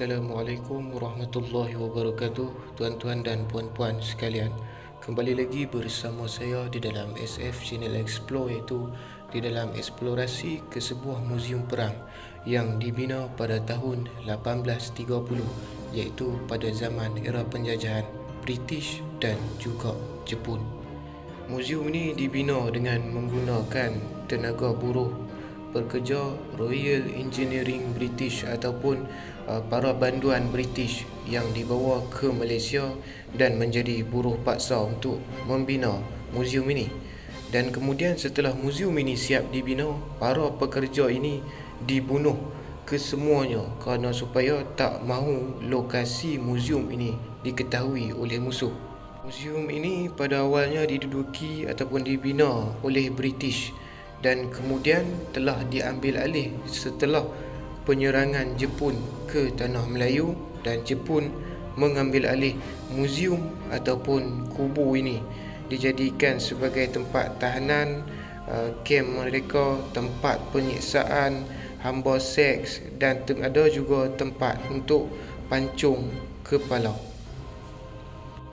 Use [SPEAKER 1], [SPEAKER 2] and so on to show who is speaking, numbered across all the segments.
[SPEAKER 1] Assalamualaikum warahmatullahi wabarakatuh, tuan-tuan dan puan-puan sekalian. Kembali lagi bersama saya di dalam SF Channel Explore, iaitu di dalam eksplorasi ke sebuah muzium perang yang dibina pada tahun 1830, iaitu pada zaman era penjajahan British dan juga Jepun. Muzium ini dibina dengan menggunakan tenaga buruh pekerja Royal Engineering British ataupun para banduan British yang dibawa ke Malaysia dan menjadi buruh paksa untuk membina muzium ini. Dan kemudian setelah muzium ini siap dibina, para pekerja ini dibunuh kesemuanya kerana supaya tak mahu lokasi muzium ini diketahui oleh musuh. Muzium ini pada awalnya diduduki ataupun dibina oleh British dan kemudian telah diambil alih setelah penyerangan Jepun ke Tanah Melayu, dan Jepun mengambil alih muzium ataupun kubu ini dijadikan sebagai tempat tahanan, kem mereka, tempat penyiksaan, hamba seks, dan ada juga tempat untuk pancung kepala.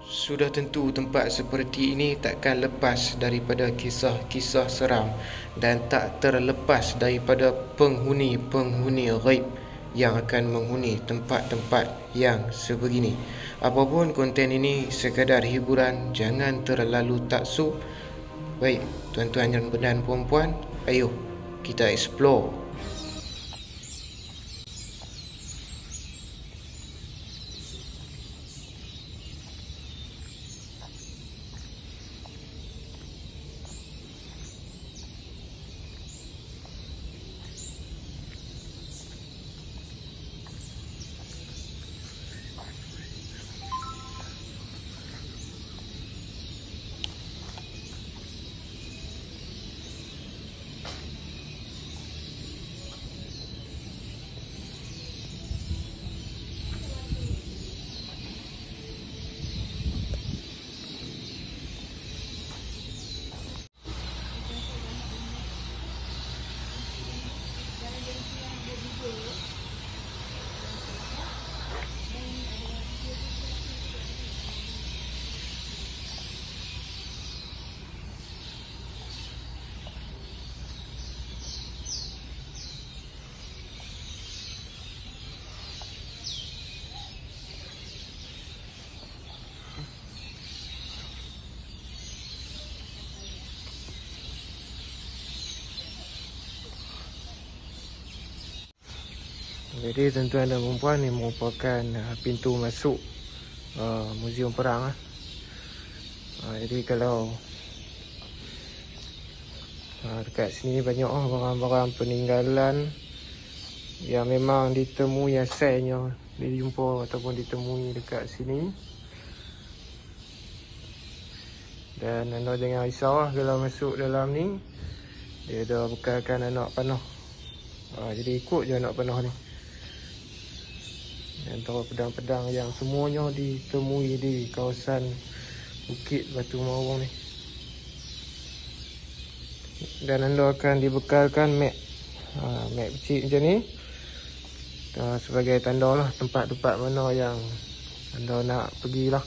[SPEAKER 1] Sudah tentu tempat seperti ini takkan lepas daripada kisah-kisah seram dan tak terlepas daripada penghuni-penghuni ghaib yang akan menghuni tempat-tempat yang sebegini. Apapun konten ini sekadar hiburan, jangan terlalu taksub. Baik, tuan-tuan dan puan-puan, ayo kita explore. Jadi tuan-tuan dan puan-puan, ini merupakan pintu masuk muzium perang. Jadi kalau dekat sini banyak barang-barang peninggalan yang memang ditemui asalnya dijumpa ataupun ditemui dekat sini. Dan anda jangan risau kalau masuk dalam ni, dia dah bekalkan anak panah. Jadi ikut je anak panah ni. Antara pedang-pedang yang semuanya ditemui di kawasan Bukit Batu Mawung ni. Dan anda akan dibekalkan map map kecil macam ni, sebagai tanda lah tempat-tempat mana yang anda nak pergilah.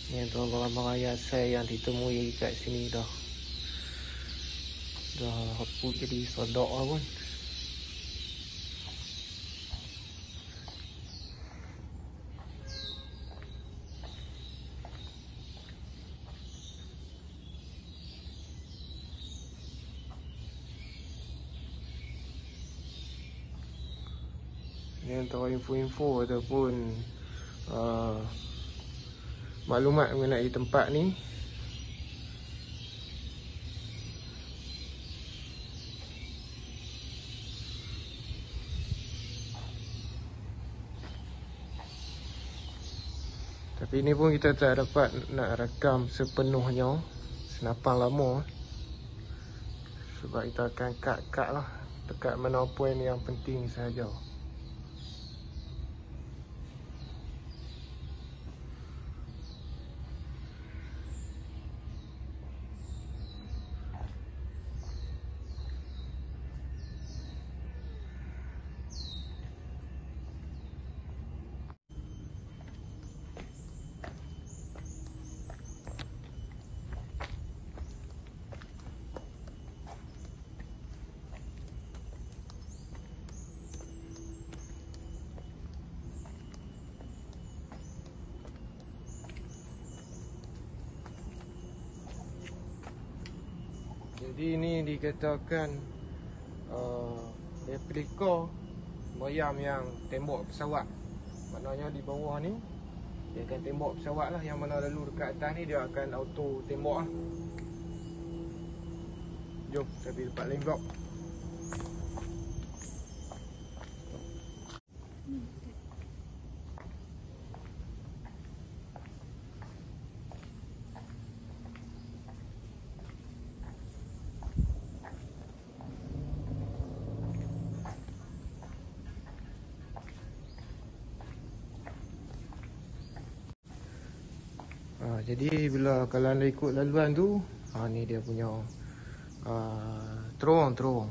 [SPEAKER 1] Ni antara barang-barang asal yang ditemui kat sini dah hapus jadi sodok lah pun. Ni antara info-info ataupun maklumat mengenai tempat ni. Tapi ni pun kita tak dapat nak rakam sepenuhnya, senapan lama. Sebab kita akan cut lah dekat mana poin yang penting sahaja. Jadi ini dikatakan replika meriam yang tembok pesawat. Maknanya di bawah ni dia akan tembok pesawat lah. Yang mana lalu dekat atas ni dia akan auto tembok lah. Jom kita pergi tempat lain pula. Jadi bila kalau anda ikut laluan tu, ni dia punya terowong.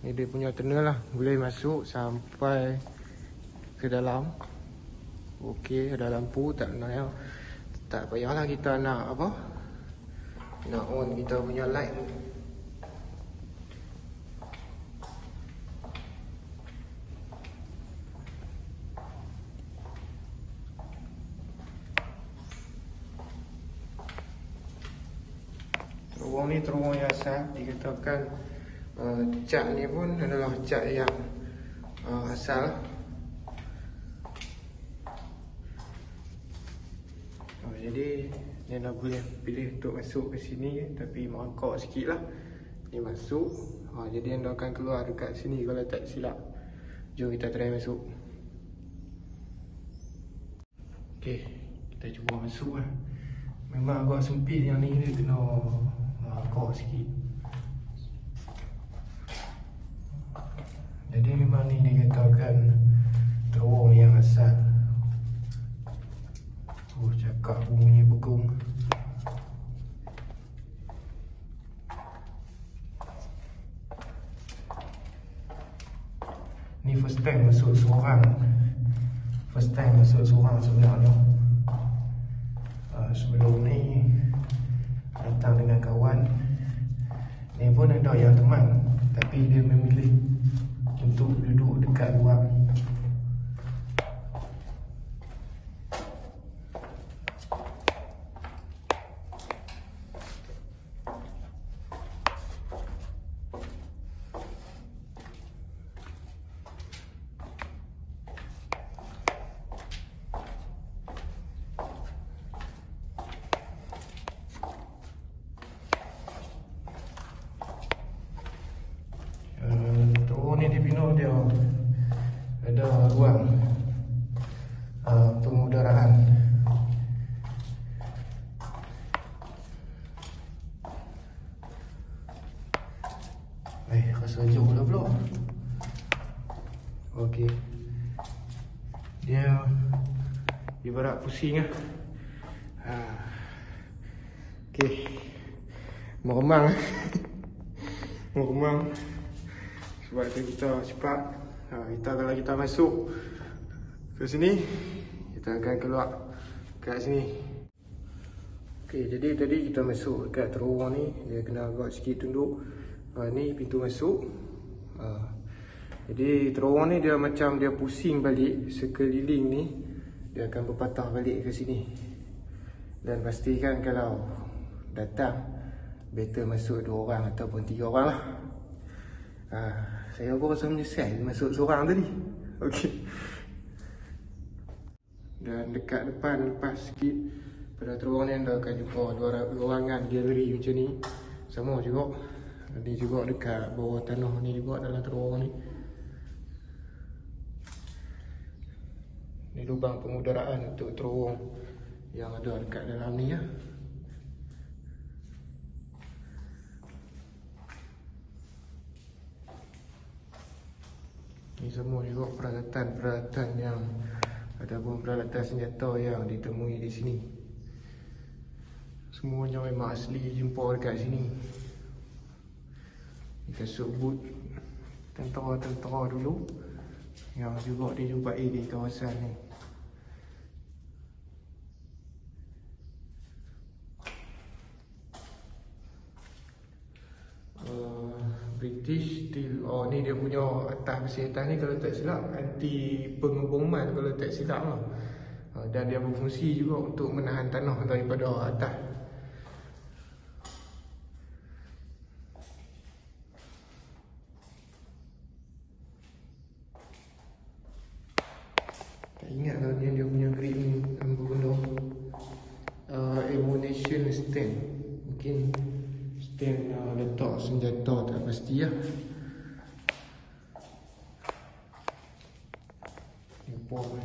[SPEAKER 1] Ni dia punya tunnel lah, boleh masuk sampai ke dalam. Okey, ada lampu, tak payahlah kita nak apa, nak on kita punya light. Terowong ni terowong yang asal. Dikatakan cat ni pun adalah cat yang asal. Jadi ni anda boleh pilih untuk masuk ke sini, tapi mangkok sikit lah. Ni masuk, jadi anda akan keluar dekat sini kalau tak silap. Jom kita try masuk. Okay, kita cuba masuk lah. Memang agak sempit yang ni, dia kena mangkok sikit. Jadi memang ni dikatakan terowong yang asal. Cakap bunyi begum. Ni first time masuk seorang. Sebenarnya. Sebelum ni datang dengan kawan. Ni pun ada yang teman, tapi dia memilih untuk duduk dekat luar. Ni dibina dia ada ruang pengudaraan. Rasa jauh lah pula. Okey, dia ibarat pusing lah. Okey, meremang. Meremang. Sebab tu kita cepat. Kalau kita masuk ke sini, kita akan keluar kat sini. Okey, jadi tadi kita masuk dekat terowong ni, dia kena agak sikit tunduk. Ni pintu masuk. Jadi terowong ni dia macam dia pusing balik sekeliling ni, dia akan berpatah balik ke sini. Dan pastikan kalau datang, better masuk 2 orang ataupun 3 orang lah. Saya pun rasa menyesal masuk seorang tadi. Okey. Dan dekat depan lepas sikit pada terowong ni anda akan jumpa ruangan galeri macam ni. Sama juga. Ni juga dekat bawah tanah ni juga dalam terowong ni. Ni Ni lubang pengudaraan untuk terowong yang ada dekat dalam ni ya. Ni semua juga peralatan-peralatan yang ataupun peralatan senjata yang ditemui di sini. Semuanya memang asli jumpa dekat sini. Ni kasut boot tentera-tentera dulu yang juga dijumpai di kawasan ni. British Steel. Oh, ni dia punya atas besi atas ni kalau tak silap anti pengeboman kalau tak silap lah. Dan dia berfungsi juga untuk menahan tanah daripada atas. Tak ingat lah dia punya green apa benda. Ammunition stand. Mungkin stand letak senjata, tak pasti lah. Import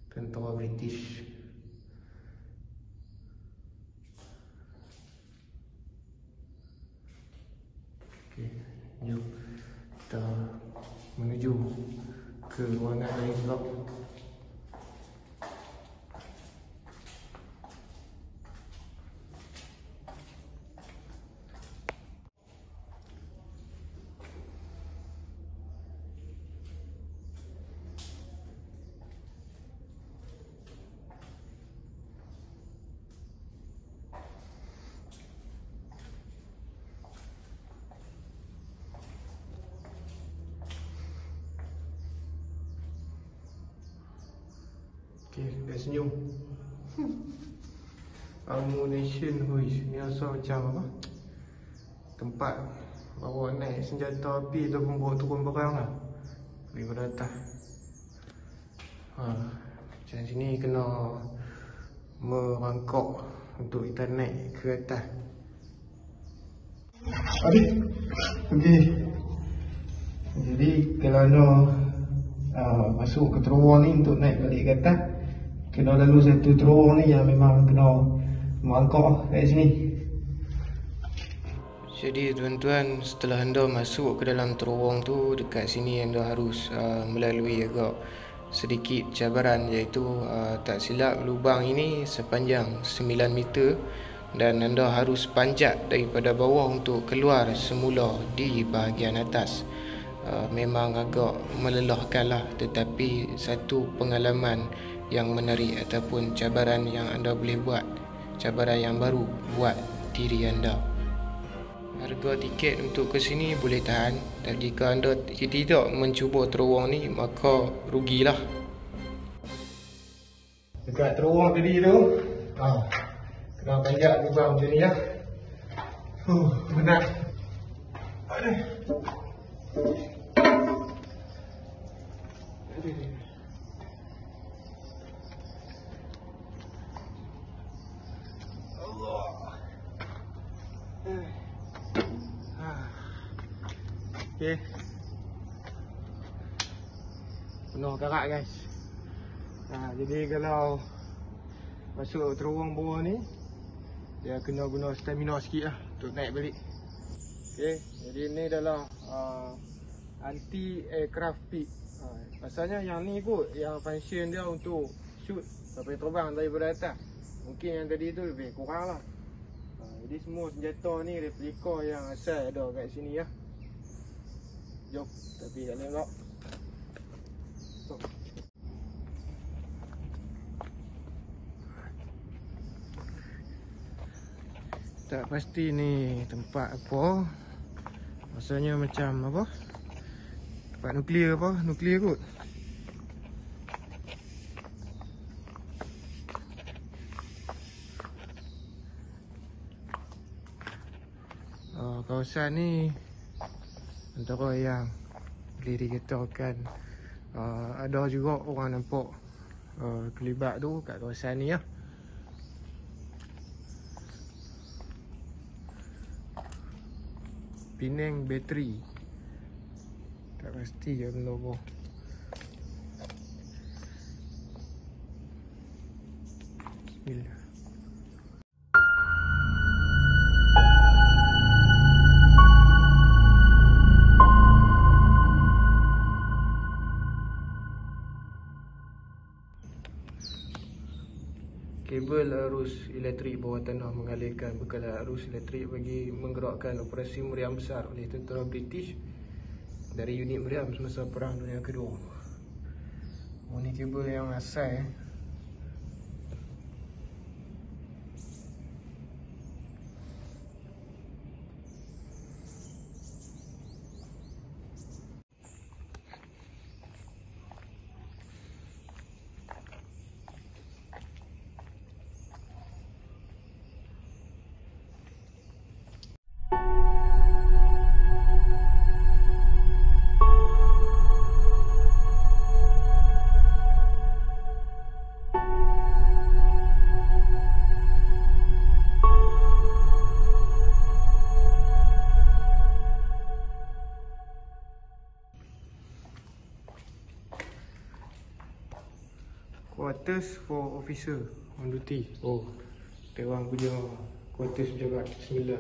[SPEAKER 1] tentera British. Okay, jom kita menuju ke ruangan lain pula. Okay, dah senyum. Ammunition hoist. Ni rasa macam apa? Tempat bawa naik senjata api ataupun bawa turun barang lah daripada atas. Macam sini kena merangkak untuk kita naik ke atas. Okay. Jadi kalau nak masuk ke terowong ni untuk naik balik ke atas, kena lalu satu terowong ni yang memang kena merangkak kat sini. Jadi tuan-tuan, setelah anda masuk ke dalam terowong tu, dekat sini anda harus melalui agak sedikit cabaran, iaitu tak silap lubang ini sepanjang 9 meter dan anda harus panjat daripada bawah untuk keluar semula di bahagian atas. Memang agak melelahkan lah, tetapi satu pengalaman yang menarik ataupun cabaran yang anda boleh buat, cabaran yang baru buat diri anda. Harga tiket untuk ke sini boleh tahan, dan jika anda tidak mencuba terowong ni maka rugilah. Dekat terowong tadi tu kena panjat lubang macam ni lah. Penat. Aduh. Okay. Penuh karat guys. Jadi kalau masuk terowong bawah ni, dia kena guna stamina sikit lah untuk naik balik. Okay. Jadi ni adalah anti aircraft peak. Pasalnya yang ni kot yang function dia untuk shoot sampai terbang daripada atas. Mungkin yang tadi tu lebih kurang lah. Jadi semua senjata ni replika yang asal ada kat sini lah. Jom, tapi kat tengok. Tak pasti ni tempat apa. Rasanya macam apa? Tempat nuklear apa? Nuklear kot. Kawasan ni antara yang boleh dikatakan ada juga orang nampak kelibat tu kat kawasan ni lah. Penang bateri. Tak pasti je benda apa. Bismillah. Kabel arus elektrik bawah tanah mengalirkan bekalan arus elektrik bagi menggerakkan operasi meriam besar oleh tentera British dari unit meriam semasa Perang Dunia Kedua. Ini kabel yang asal quarters for officer on duty. Oh, kita orang punya quarters penjaga. Bismillah.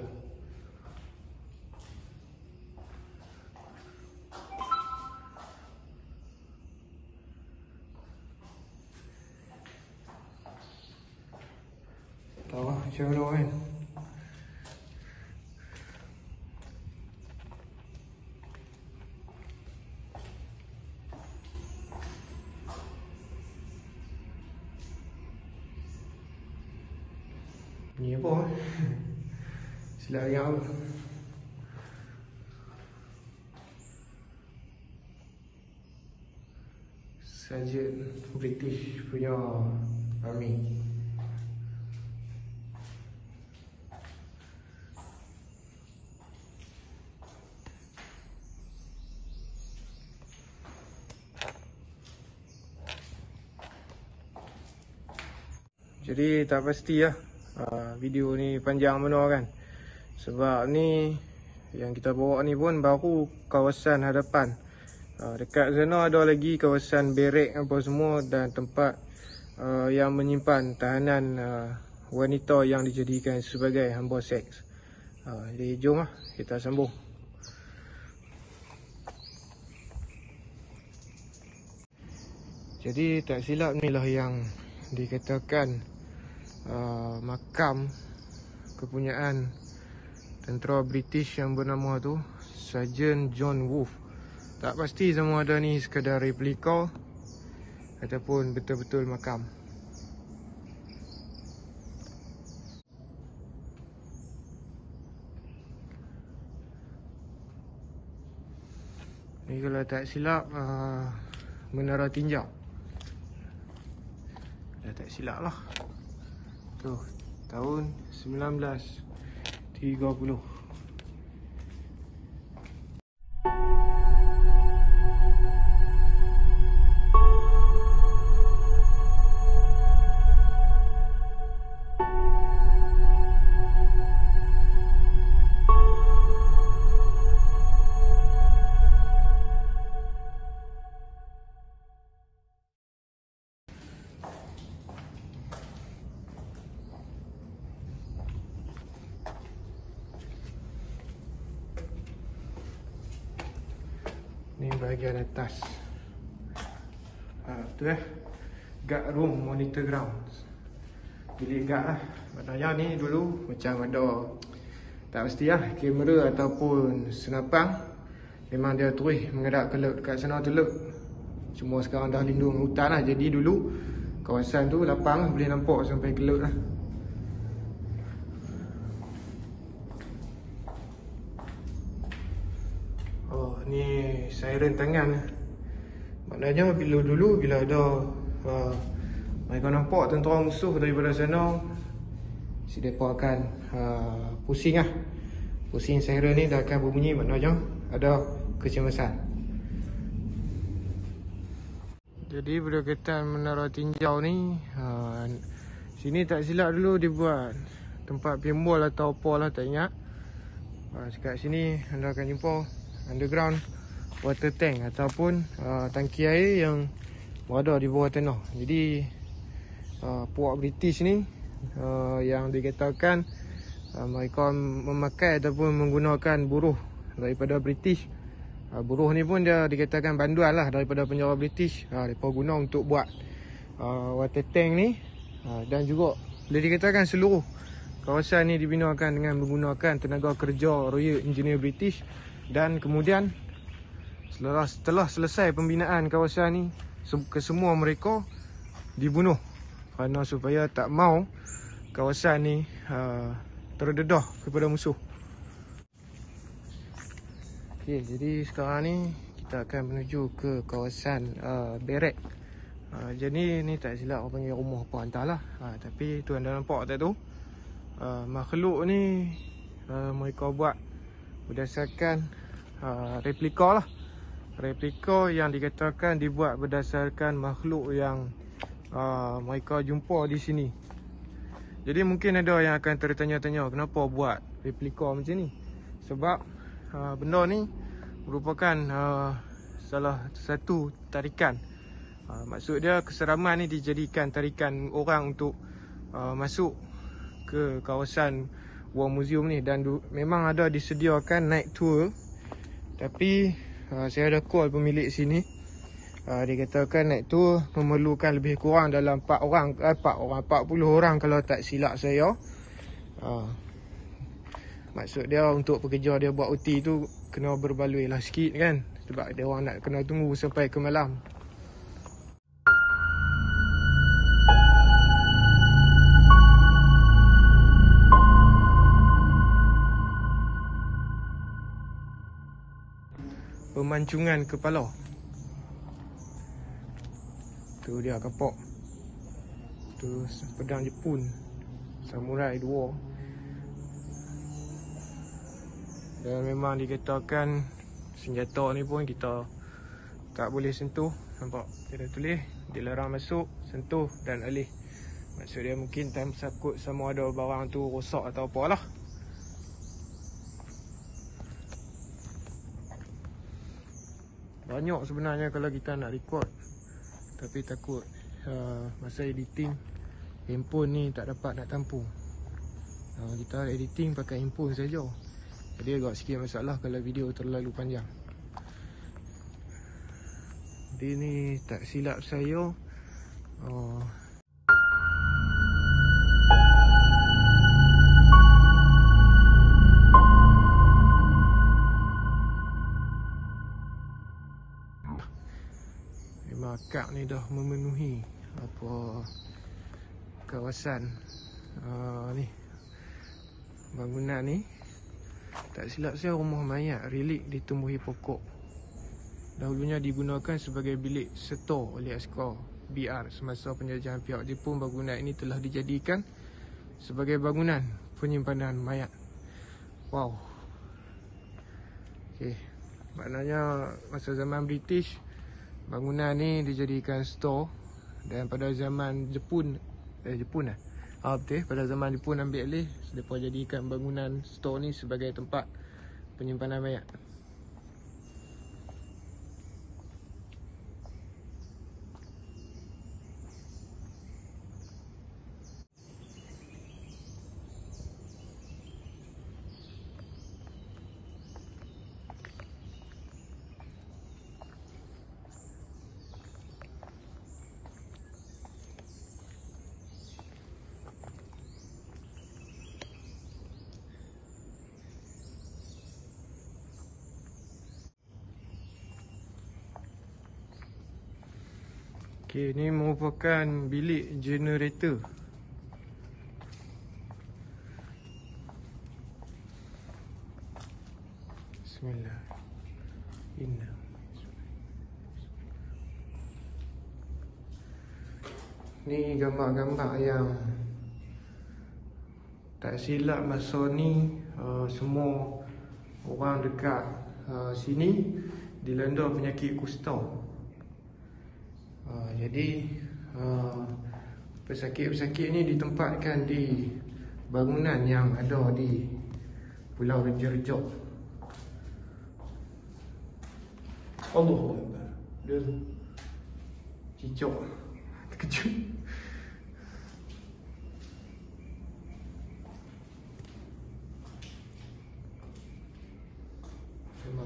[SPEAKER 1] Tahu lah macam mana kan. Ni apa? Silap yang apa? Sergeant British punya army. Jadi tak pasti lah video ni panjang mana kan. Sebab ni yang kita bawa ni pun baru kawasan hadapan. Dekat sana ada lagi kawasan berek apa semua dan tempat yang menyimpan tahanan wanita yang dijadikan sebagai hamba seks. Jadi jom lah kita sambung. Jadi tak silap ni lah yang dikatakan makam kepunyaan tentera British yang bernama tu Sergeant John Wolfe. Tak pasti sama ada ni sekadar replika ataupun betul-betul makam. Ni kalau tak silap menara tinjau. Dah tak silap lah. Tuh, tahun 1930. Ni bahagian atas. Tu guard room monitor grounds. Bilik guard lah. Maknanya ni dulu macam ada, tak mesti lah, kamera ataupun senapang. Memang dia terus menghadap ke laut dekat sana tu laut. Cuma sekarang dah lindung hutan lah. Jadi dulu kawasan tu lapang lah, boleh nampak sampai ke laut lah. Oh, ni siren tangan. Maknanya bila ada mereka nampak tentera musuh daripada sana, si mereka akan pusing lah. Pusing siren ni dah akan berbunyi, maknanya ada kecemasan. Jadi berdekatan menara tinjau ni, sini tak silap dulu dibuat tempat pinball atau apa lah, tak ingat. Dekat sini anda akan jumpa underground water tank ataupun tangki air yang berada di bawah tanah. Jadi
[SPEAKER 2] puak British ni yang dikatakan mereka memakai ataupun menggunakan buruh daripada British. Buruh ni pun dia dikatakan banduan lah daripada penjara British. Mereka guna untuk buat water tank ni. Dan juga boleh dikatakan seluruh kawasan ni dibinakan dengan menggunakan tenaga kerja Royal Engineer British. Dan kemudian setelah selesai pembinaan kawasan ni, kesemua mereka dibunuh kerana supaya tak mau kawasan ni terdedah kepada musuh. Okey, jadi sekarang ni kita akan menuju ke kawasan Barrack. Jadi ni tak silap orang panggil rumah apa entahlah. Tapi tuan dah nampak tak tu? Makhluk ni mereka buat berdasarkan replika lah. Replika yang dikatakan dibuat berdasarkan makhluk yang mereka jumpa di sini. Jadi mungkin ada yang akan tertanya-tanya kenapa buat replika macam ni. Sebab benda ni merupakan salah satu tarikan. Maksud dia keseraman ni dijadikan tarikan orang untuk masuk ke kawasan War Museum ni. Dan memang ada disediakan night tour. Tapi saya ada call pemilik sini. Dia katakan night tour memerlukan lebih kurang dalam 40 orang kalau tak silap saya. Maksud dia untuk pekerja dia buat OT tu kena berbaloi lah sikit kan. Sebab dia orang nak kena tunggu sampai ke malam. Pemancingan kepala. Tu dia kapok. Tu pedang Jepun. Samurai 2. Dan memang dikatakan senjata ni pun kita tak boleh sentuh. Nampak dia dah tulis dilarang masuk, sentuh dan alih. Maksud dia mungkin time takut sama ada barang tu rosak atau apalah. Banyak sebenarnya kalau kita nak record. Tapi takut masa editing handphone ni tak dapat nak tampung. Kita editing pakai handphone saja. Jadi agak sikit masalah kalau video terlalu panjang. Jadi ni tak silap saya memang akak ni dah memenuhi apa kawasan ni bangunan ni. Tak silap saya rumah mayat relik ditumbuhi pokok. Dahulunya digunakan sebagai bilik setor oleh askar BR semasa penjajahan pihak Jepun. Bangunan ini telah dijadikan sebagai bangunan penyimpanan mayat. Wow. Okey. Maknanya masa zaman British bangunan ni dijadikan store. Dan pada zaman Jepun betul, pada zaman Jepun ambil alih, mereka jadikan bangunan store ni sebagai tempat penyimpanan mayat. Okey, ini merupakan bilik generator. Bismillah. Inna. Ni gambar-gambar yang tak silap masa ni semua orang dekat sini dilanda penyakit kusta. Jadi pesakit-pesakit ni ditempatkan di bangunan yang ada di Pulau Reja-Reja. Allahu Akbar. Dia cicak. Terkejut.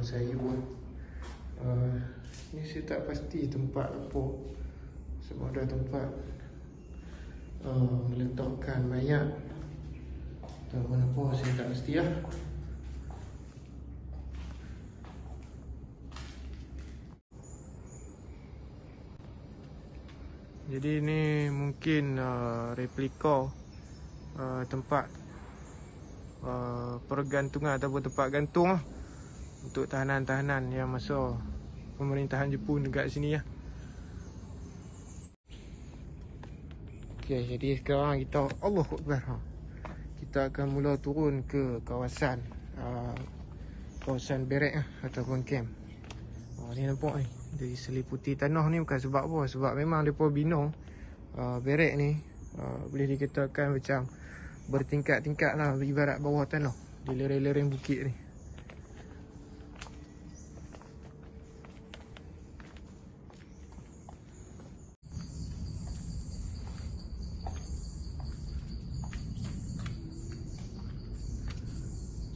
[SPEAKER 2] sayur. Ni saya tak pasti tempat apa. Sebab ada tempat meletakkan mayat. Tak kenapa saya tak pasti lah. Jadi ni mungkin replika tempat pergantungan ataupun tempat gantung lah untuk tahanan-tahanan yang masa pemerintahan Jepun dekat sini lah. Okay, jadi sekarang kita Allahu Akbar. Kita akan mula turun ke kawasan berek ataupun camp. Ni nampak ni, dari seliputi tanah ni bukan sebab apa, sebab memang depa bina berek ni boleh dikatakan macam bertingkat-tingkat lah, ibarat bawah tanah di lereng-lereng bukit ni.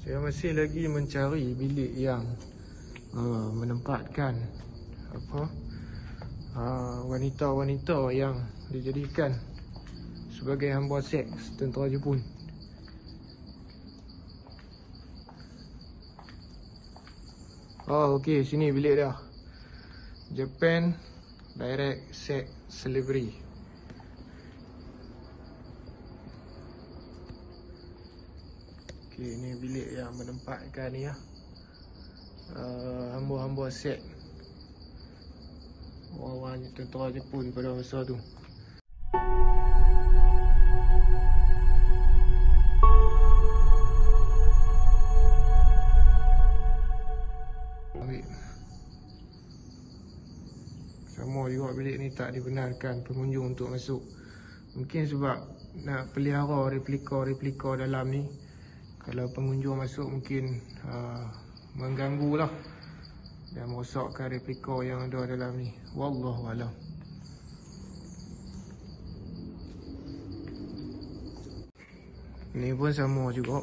[SPEAKER 2] Saya masih lagi mencari bilik yang menempatkan wanita-wanita yang dijadikan sebagai hamba seks tentera Jepun. Okey, sini bilik dia. Japan Direct Sex Slavery. Okey, ni bilik yang menempatkan ni lah, hamba-hamba seks orang-orang tentera Jepun pada masa tu. Sama juga bilik ni tak dibenarkan pengunjung untuk masuk. Mungkin sebab nak pelihara replika dalam ni. Kalau pengunjung masuk mungkin mengganggu lah dan merosakkan replika yang ada dalam ni. Wallahualam. Ni pun sama juga.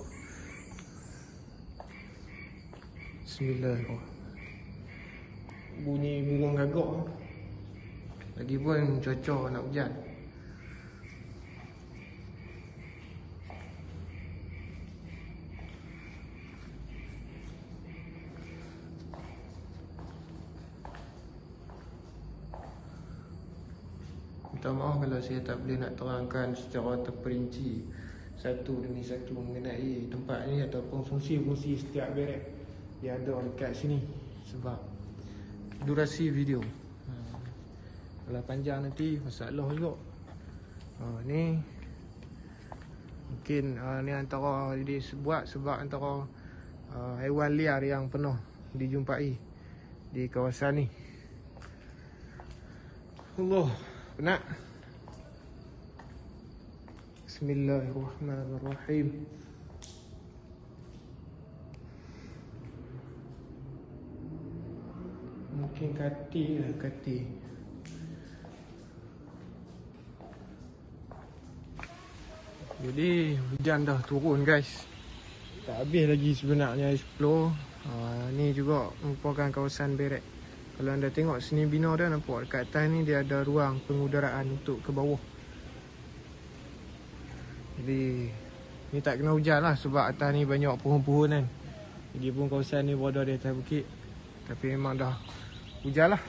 [SPEAKER 2] Bismillahirrahmanirrahim. Bunyi burung gagak. Lagipun cuaca nak hujan. Minta maaf kalau saya tak boleh nak terangkan secara terperinci satu demi satu mengenai tempat ni ataupun fungsi-fungsi setiap berek yang ada dekat sini, sebab durasi video kalau panjang nanti masalah juga. Ni mungkin ni antara dibuat sebab antara haiwan liar yang pernah dijumpai di kawasan ni. Allah, penat. Bismillahirrahmanirrahim. Mungkin kati lah, kati. Jadi hujan dah turun guys. Tak habis lagi sebenarnya explore. Ni juga merupakan kawasan berek. Kalau anda tengok seni bina dia, nampak dekat atas ni dia ada ruang pengudaraan untuk ke bawah. Jadi ni tak kena hujan lah sebab atas ni banyak pohon-pohon kan. Jadi pun kawasan ni berada di atas bukit. Tapi memang dah hujan lah.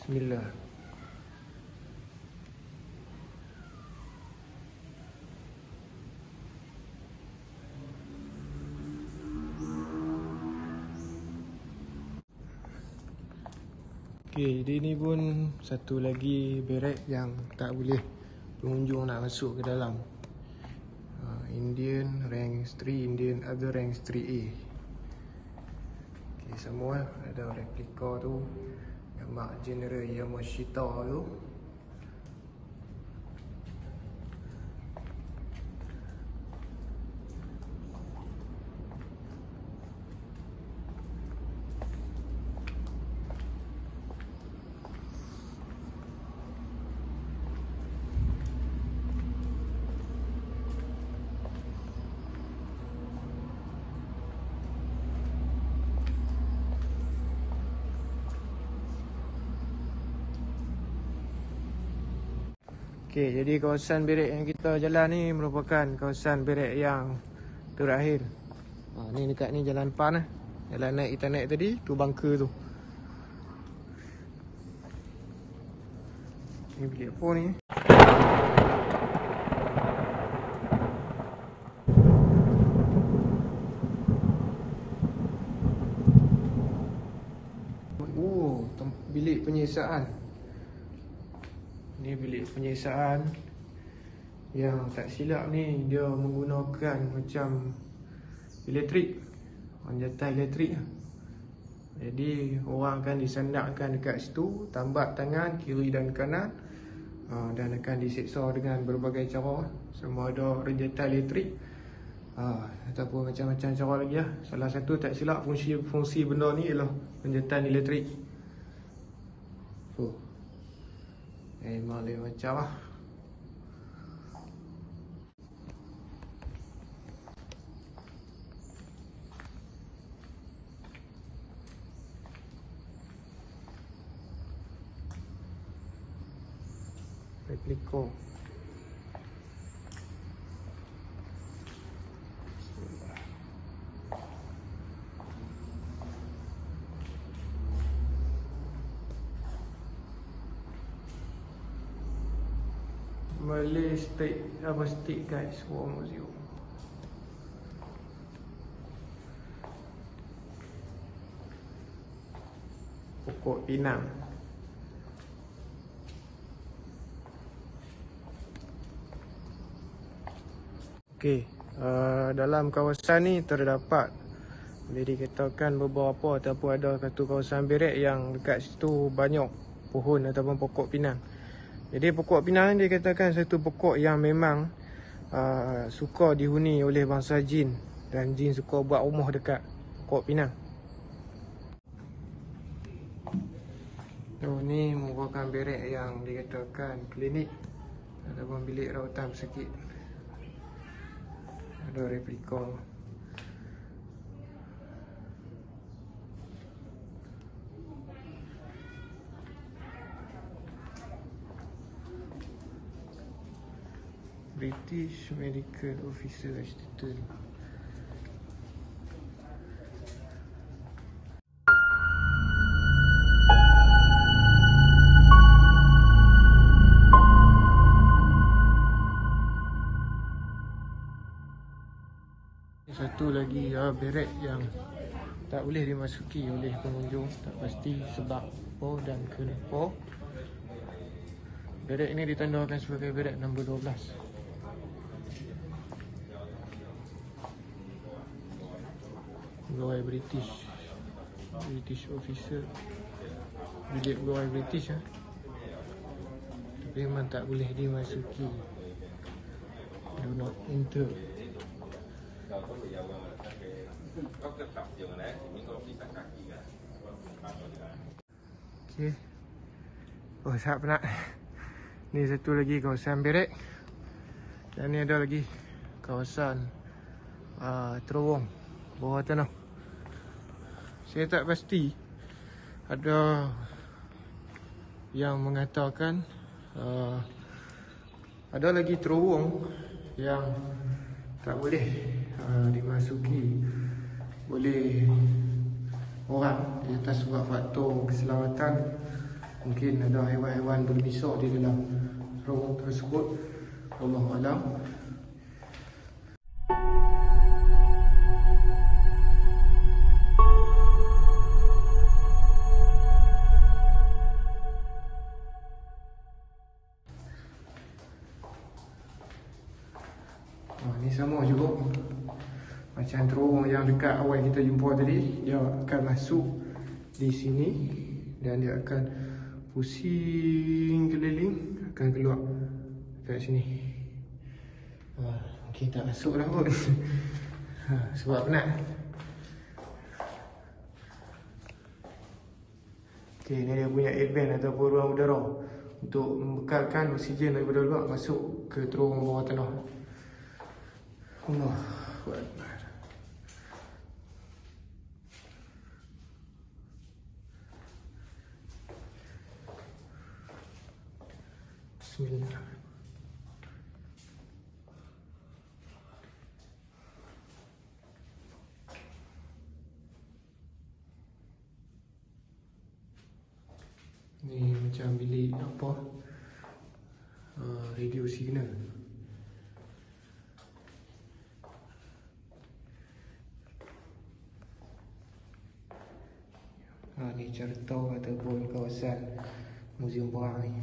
[SPEAKER 2] Bismillah. Okey, jadi ni pun satu lagi berek yang tak boleh pengunjung nak masuk ke dalam. Indian rank 3, Indian other rank 3A. Okey, semua ada replika tu. Gambar General Yamashita tu. Okey, jadi kawasan berek yang kita jalan ni merupakan kawasan berek yang terakhir. Ni dekat ni jalan PAN lah. Jalan naik kita naik tadi, tu bunker tu. Ni bilik apa ni? Bilik penyiasaan. Ni bilik penyiasaan. Yang tak silap ni dia menggunakan macam elektrik, panjatan elektrik. Jadi orang akan disandakkan dekat situ, tambak tangan kiri dan kanan, dan akan diseksa dengan berbagai cara. Sama ada renjatan elektrik, ataupun macam-macam cara lagi lah. Salah satu tak silap fungsi benda ni ialah renjatan elektrik. Memang lain macam lah. Replika. Malay State Guys War Museum. Pokok pinang. Okey, dalam kawasan ni terdapat, boleh dikatakan beberapa ataupun ada satu kawasan berek yang dekat situ banyak pohon ataupun pokok pinang. Jadi pokok pinang ni dikatakan satu pokok yang memang suka dihuni oleh bangsa jin, dan jin suka buat rumah dekat pokok pinang. Ni merupakan berek yang dikatakan klinik ataupun bilik rawatan pesakit. Ada replika. British Medical Officer Institute. Satu lagi berek yang tak boleh dimasuki oleh pengunjung, tak pasti sebab apa dan kenapa. Berek ini ditandakan sebagai berek nombor 12. Pegawai British Officer. Bilik pegawai British lah. Tapi memang tak boleh dimasuki. Do not enter. Okay. Oh, sangat penat. Ni satu lagi kawasan berek. Dan ni ada lagi kawasan terowong bawah tanah. Saya tak pasti, ada yang mengatakan ada lagi terowong yang tak boleh dimasuki oleh orang di atas sebab faktor keselamatan. Mungkin ada haiwan-haiwan berbisa di dalam terowong tersebut. Wallahualam. Ni sama juga macam terowong yang dekat awal kita jumpa tadi. Dia akan masuk di sini dan dia akan pusing keliling, akan keluar kat sini. Okay, tak masuk dah pun. Sebab penat. Okay, ni dia punya air vent ataupun ruang udara untuk membekalkan oksigen daripada luar masuk ke terowong bawah tanah. Allah Akbar. Bismillah. Ni macam bilik apa, radio signal. Ni cerita ataupun kawasan Muzium Perang ni.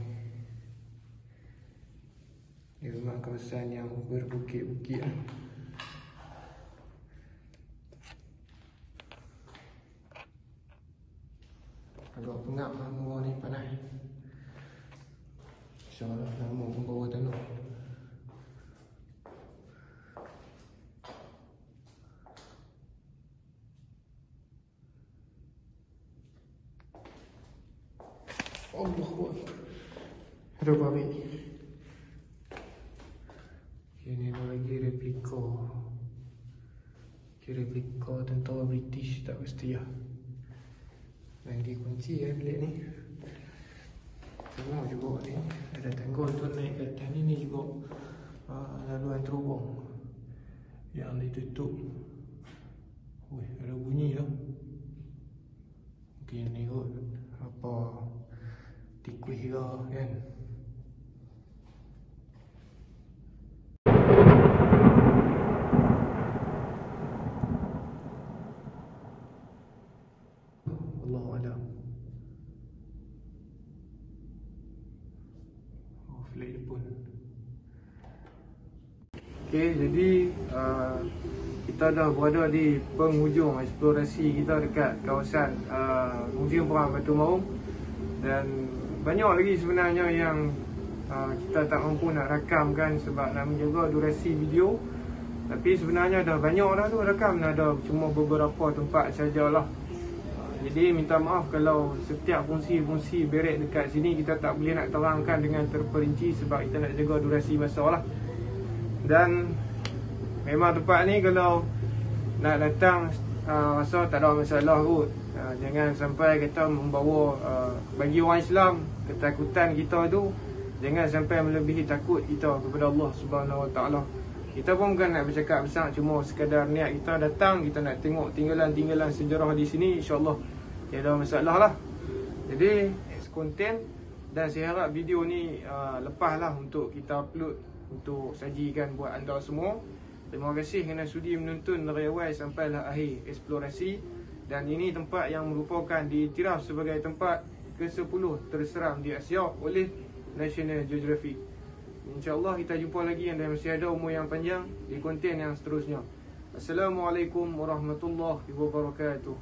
[SPEAKER 2] Dia memang kawasan yang berbukit-bukit lah. Agak pengap lah bawah ni, panas. InsyaAllah lama pun bawah tanah. Allah, ada babi. Ini ada lagi replika. Replika tentara British, tak pasti lah. Dan dikunci bilik ni. Semua juga ni. Ada tanggul tu naik ke atas ni juga laluan terowong yang ditutup. Ada bunyi tu. Mungkin ni kot apa tikus ke kan. Allahu'alam. Flight pun. Okay, jadi kita dah berada di penghujung eksplorasi kita dekat kawasan Muzium Perang Batu Maung. Dan banyak lagi sebenarnya yang kita tak mampu nak rakamkan sebab nak menjaga durasi video. Tapi sebenarnya dah banyak dah tu rakam, ada cuma beberapa tempat sajalah. Jadi minta maaf kalau setiap fungsi-fungsi berek dekat sini kita tak boleh nak terangkan dengan terperinci sebab kita nak jaga durasi masa lah. Dan memang tempat ni kalau nak datang rasa tak ada masalah kot. Jangan sampai kita membawa bagi orang Islam, ketakutan kita tu jangan sampai melebihi takut kita kepada Allah Subhanahu Wa Taala. Kita pun bukan nak bercakap besar, cuma sekadar niat kita datang, kita nak tengok tinggalan-tinggalan sejarah di sini, insya-Allah tiada masalah lah. Jadi konten, dan saya harap video ni lepas lah untuk kita upload untuk sajikan buat anda semua. Terima kasih kerana sudi menonton dari awal sampailah akhir eksplorasi. Dan ini tempat yang merupakan diiktiraf sebagai tempat ke-10 terseram di Asia oleh National Geographic. InsyaAllah kita jumpa lagi dan masih ada umur yang panjang di konten yang seterusnya. Assalamualaikum warahmatullahi wabarakatuh.